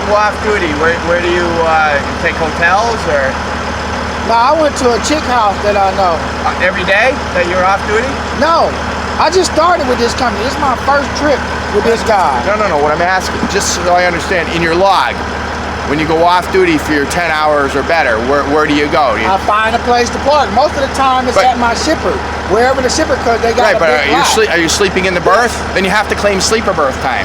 go off duty, where do you take hotels or? No, I went to a chick house that I know. Every day that you're off duty? No, I just started with this company. This is my first trip with this guy. No. What I'm asking, just so I understand, in your log, when you go off duty for your 10 hours or better, where do you go? I find a place to park. Most of the time it's at my shipper, wherever the shipper, because they got a big lot. Are you sleeping in the berth? Then you have to claim sleeper berth time.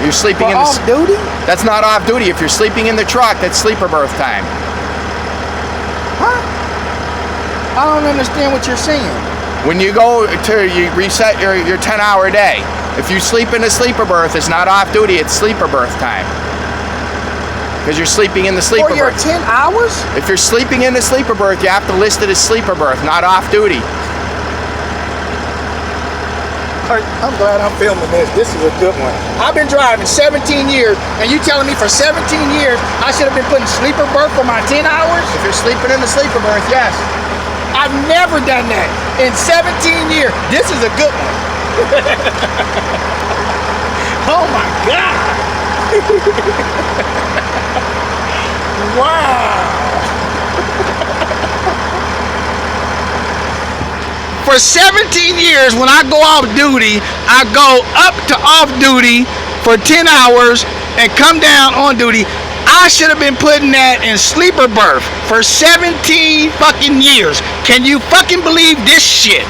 You're sleeping in off duty? That's not off duty. If you're sleeping in the truck, that's sleeper berth time. Huh? I don't understand what you're saying. When you reset your 10-hour day, if you sleep in a sleeper berth, it's not off duty, it's sleeper berth time. Because you're sleeping in the sleeper berth. For your 10 hours? If you're sleeping in the sleeper berth, you have to list it as sleeper berth, not off duty. I'm glad I'm filming this. This is a good one. I've been driving 17 years, and you telling me for 17 years I should have been putting sleeper berth for my 10 hours? If you're sleeping in the sleeper berth, yes. I've never done that in 17 years. This is a good one. Oh my God. Wow. For 17 years, when I go off duty, I go up to off duty for 10 hours and come down on duty. I should have been putting that in sleeper berth for 17 fucking years. Can you fucking believe this shit?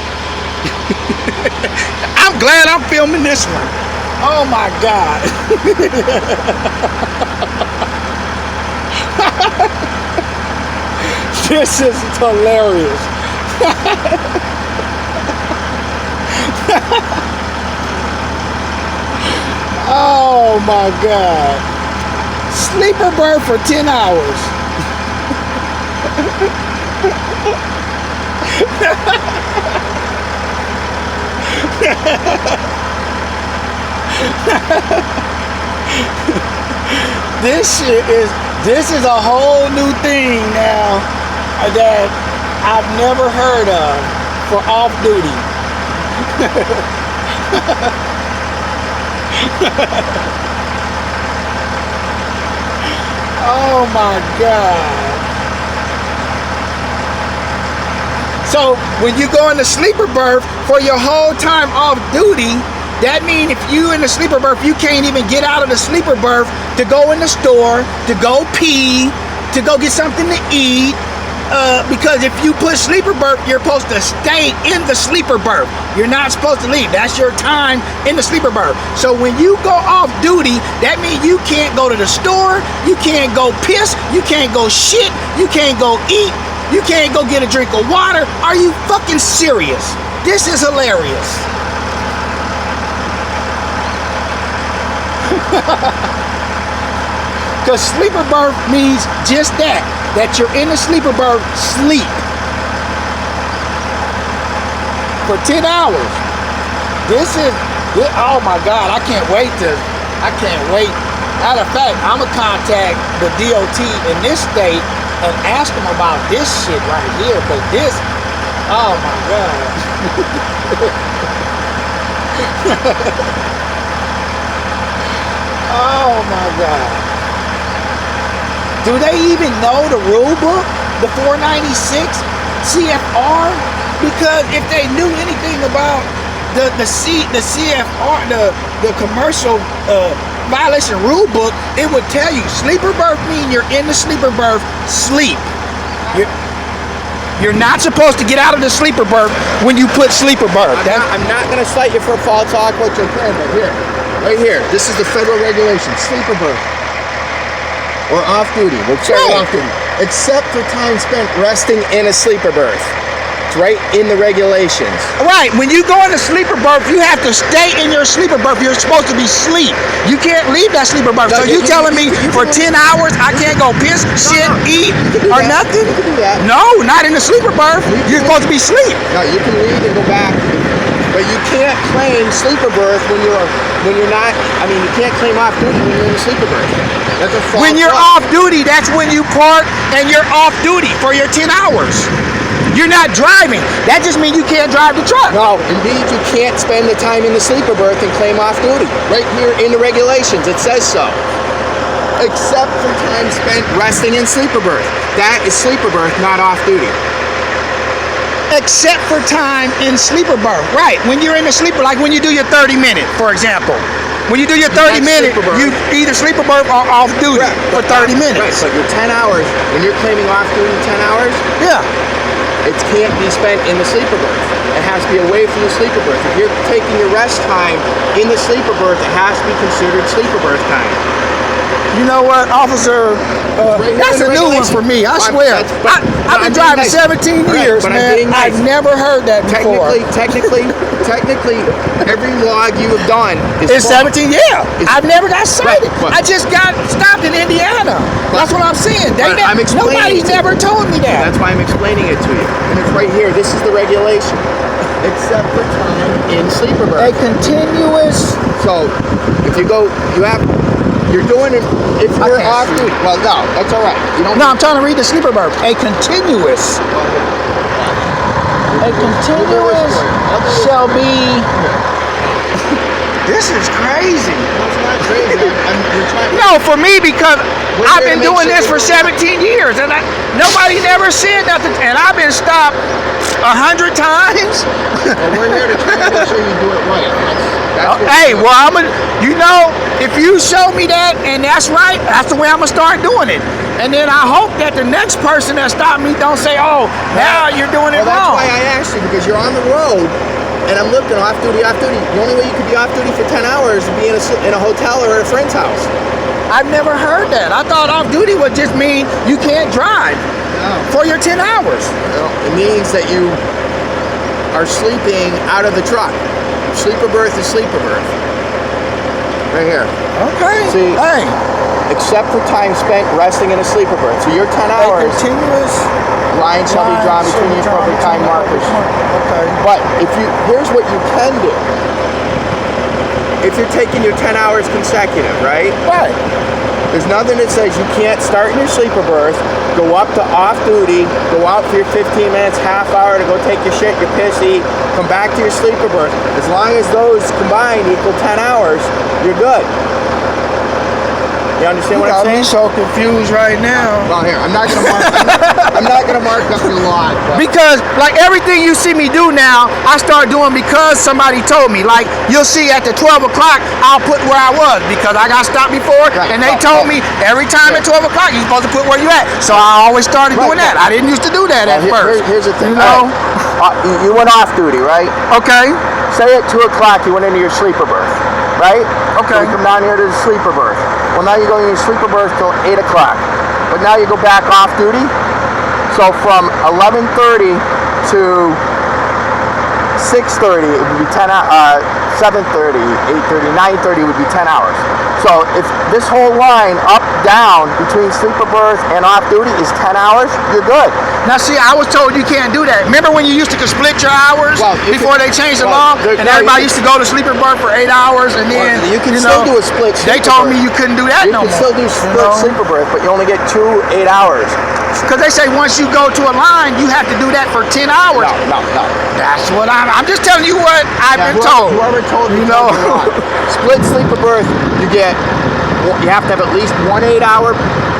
I'm glad I'm filming this one. Oh my God. This is hilarious. Oh my God. Sleeper berth for 10 hours. This is a whole new thing now that I've never heard of for off duty. Oh my God. So when you go in the sleeper berth for your whole time off duty, that means if you in the sleeper berth, you can't even get out of the sleeper berth to go in the store, to go pee, to go get something to eat. Because if you put sleeper berth, you're supposed to stay in the sleeper berth. You're not supposed to leave. That's your time in the sleeper berth. So when you go off duty, that means you can't go to the store, you can't go piss, you can't go shit, you can't go eat, you can't go get a drink of water. Are you fucking serious? This is hilarious. Because sleeper berth means just that you're in the sleeper berth, sleep for 10 hours. Oh my God, I can't wait. Matter of fact, I'm gonna contact the DOT in this state and ask them about this shit right here, but this, oh my God. Oh my God. Do they even know the rule book, the 496 CFR? Because if they knew anything about the CFR, the commercial violation rule book, it would tell you sleeper berth mean you're in the sleeper berth, sleep. You're not supposed to get out of the sleeper berth when you put sleeper berth. I'm not going to cite you for false talk what you're saying, but here, right here, this is the federal regulation, sleeper berth. Or off duty, we'll say off duty. Except for time spent resting in a sleeper berth. It's right in the regulations. Right, when you go in a sleeper berth, you have to stay in your sleeper berth. You're supposed to be asleep. You can't leave that sleeper berth. So you telling me for 10 hours I can't go piss, shit, eat, or nothing? You can do that. No, not in the sleeper berth. You're supposed to be asleep. No, you can leave and go back. But you can't claim sleeper berth when you're not. I mean, you can't claim off duty when you're in the sleeper berth. That's a false When you're off duty, that's when you park and you're off duty for your 10 hours. You're not driving. That just means you can't drive the truck. No, indeed, you can't spend the time in the sleeper berth and claim off duty. Right here in the regulations, it says so. except for time spent resting in sleeper berth. That is sleeper berth, not off duty. Except for time in sleeper berth. Right. When you're in the sleeper, like when you do your 30-minute, for example. When you do your 30-minute, sleeper berth. you either sleeper berth or off duty for 30 minutes. Right, but your 10 hours, when you're claiming off duty 10 hours, Yeah. it can't be spent in the sleeper berth. It has to be away from the sleeper berth. If you're taking your rest time in the sleeper berth, it has to be considered sleeper berth time. You know what, officer? Right here That's in a the new one regulation. for me. I I'm- swear. that's- but- I've but been I'm driving being nice. 17 Right, years, but I'm man. being nice. I've never heard that before. Technically, every log you have done It's false. 17, yeah. I've never got cited. but- I just got stopped in Indiana. That's what I'm saying. but I'm explaining Nobody's it to never told me that. That's why I'm explaining it to you. And it's right here. This is the regulation. Except for time in sleeper berth. A continuous. So, if you go, you're doing it, if I you're can't off see. duty, well, no, that's all right. You don't No, I'm trying to read the sleeper berth. A continuous. A continuous shall be. This is crazy. It's not crazy. You're trying. No, for me, because We're I've here to been make doing sure this you for do it 17 years, and nobody never said nothing. And I've been stopped 100 times. Well, we're here to try to make sure you do it right. That's what Hey, well, if you show me that and that's right, that's the way I'm gonna start doing it. And then I hope that the next person that stopped me don't say, "Oh, now you're doing it Well, that's wrong." why I asked you, because you're on the road, and I'm looking off duty, off duty. The only way you could be off duty for 10 hours would be in a hotel or at a friend's house. I've never heard that. I thought off duty would just mean you can't drive for your 10 hours. No, it means that you are sleeping out of the truck. Sleeper berth is sleeper berth. Right here. Okay. See, Hey, except for time spent resting in a sleeper berth. So your 10 a hours, continuous line shall be drawn between the appropriate time markers. Okay. But here's what you can do. If you're taking your 10 hours consecutive, right? Right. There's nothing that says you can't start in your sleeper berth, go up to off duty, go out for your 15 minutes, half hour to go take your shit, your piss, eat, come back to your sleeper berth. As long as those combined equal 10 hours, you're good. You understand what I'm saying? so confused right now. Well, here, I'm not gonna mark up your lot. But Because like everything you see me do now, I start doing because somebody told me. Like you'll see at the 12 o'clock, I'll put where I was because I got stopped before, Right. and they told me every time at 12 o'clock you're supposed to put where you at. So I always started doing that. I didn't used to do that at first. Here's the thing. You know? You went off duty, right? Okay. Say at 2 o'clock you went into your sleeper berth, right? Okay. So you come down here to the sleeper berth. Well, now you go in your sleeper berth till 8 o'clock. But now you go back off duty. So from 11:30 to 6:30, it would be 7:30, 8:30, 9:30 would be 10 hours. So if this whole line up, down between sleeper berth and off duty is 10 hours, you're good. Now see, I was told you can't do that. Remember when you used to split your hours Well, you before can- they changed the well, law, there- and no, you everybody can- used to go to sleeper berth for 8 hours, and then you can still do a split They sleeper told berth. me you couldn't do that You no can more. still do split sleeper berth, but you only get 2 8 hours. Because they say once you go to a line, you have to do that for 10 hours. No. That's what I'm just telling you what I've been told. Whoever told you, You know. told you wrong. Split sleeper berth, you have to have at least 1 8-hour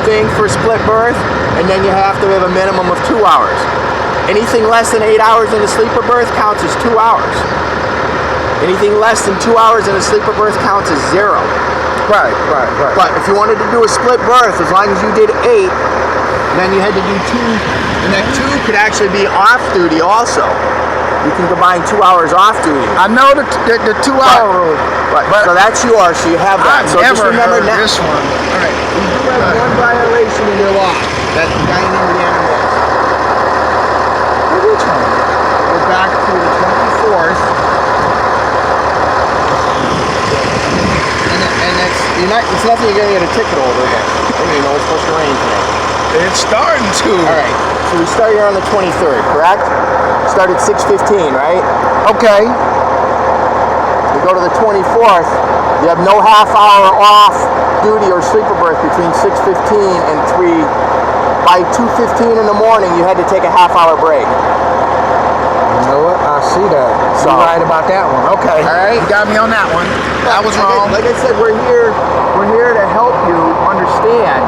thing for split berth, and then you have to have a minimum of 2 hours. Anything less than 8 hours in a sleeper berth counts as 2 hours. Anything less than 2 hours in a sleeper berth counts as 0. Right. But if you wanted to do a split berth, as long as you did 8, then you had to do 2, and that 2 could actually be off duty also. You can combine 2 hours off duty. I know the 2-hour rule. Right. So that's yours, so you have that. I've So just never remember heard now. this one. All right. You do have one violation in your law. That's the guy in Indiana was. Which one? Go back to the 24th. And it's nothing you're going to get a ticket over, but you know it's supposed to rain today. It's starting to. All right. So we start here on the 23rd, correct? Start at 6:15, right? Okay. We go to the 24th. You have no half hour off duty or sleeper berth between 6:15 and 3. By 2:15 in the morning, you had to take a half hour break. You know what? I see that. So- You're right about that one. Okay. All right. You got me on that one. That was wrong. Like I said, we're here to help you understand.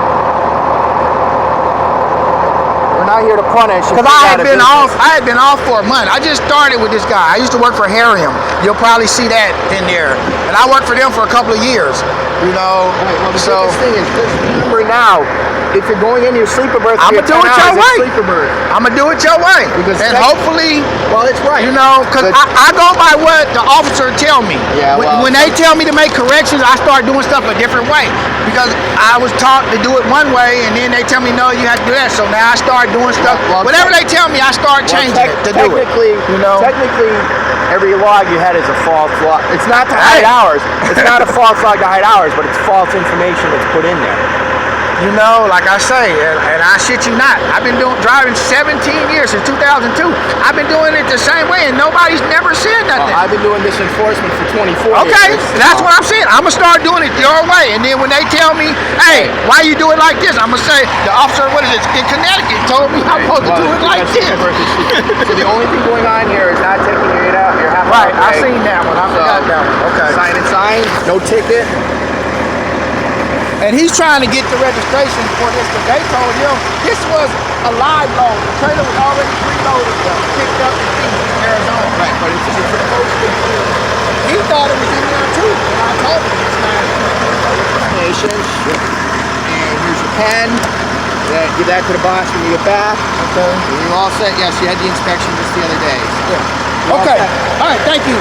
We're not here to punish. Because I had been off for a month. I just started with this guy. I used to work for Harrium. You'll probably see that in there. And I worked for them for a couple of years. You know, Right, well, the so biggest thing is just remember now, if you're going into your sleeper berth, I'ma do it your way. Sleeper berth. I'm gonna do it your way. Because and hopefully, well, it's right. you know, because But- I go by what the officer tell me. Yeah, well- when they tell me to make corrections, I start doing stuff a different way. Because I was taught to do it one way, and then they tell me, no, you have to do that. So now I start doing stuff. well, Whatever they tell me, I start changing it to do it. Technically, You know? technically, every log you had is a false log. It's not to hide Hey. hours. It's not a false log to hide hours, but it's false information that's put in there. You know, like I say, and I shit you not, I've been driving 17 years, since 2002. I've been doing it the same way, and nobody's never said nothing. I've been doing this enforcement for 24 Okay, years. that's what I'm saying. I'm gonna start doing it your way, and then when they tell me, "Hey, why you do it like this?" I'm gonna say, "The officer, what is it, in Connecticut, told me I'm supposed to do it like this." So the only thing going on here is not taking your 8 out, your half Right, hour I break. seen that one. I forgot that one. Okay. Sign and sign, no ticket. And he's trying to get the registration for this, but they told him this was a live load. The trailer was already preloaded, picked up in Phoenix, Arizona. Right, but it's supposed to be He thought it was in there too, and I told him it's not. information. And here's your pen. Yeah, give that to the boss when you get back. Okay. And you're all set. Yes, you had the inspection just the other day. Yeah. You're all Okay. set. All right. Thank you.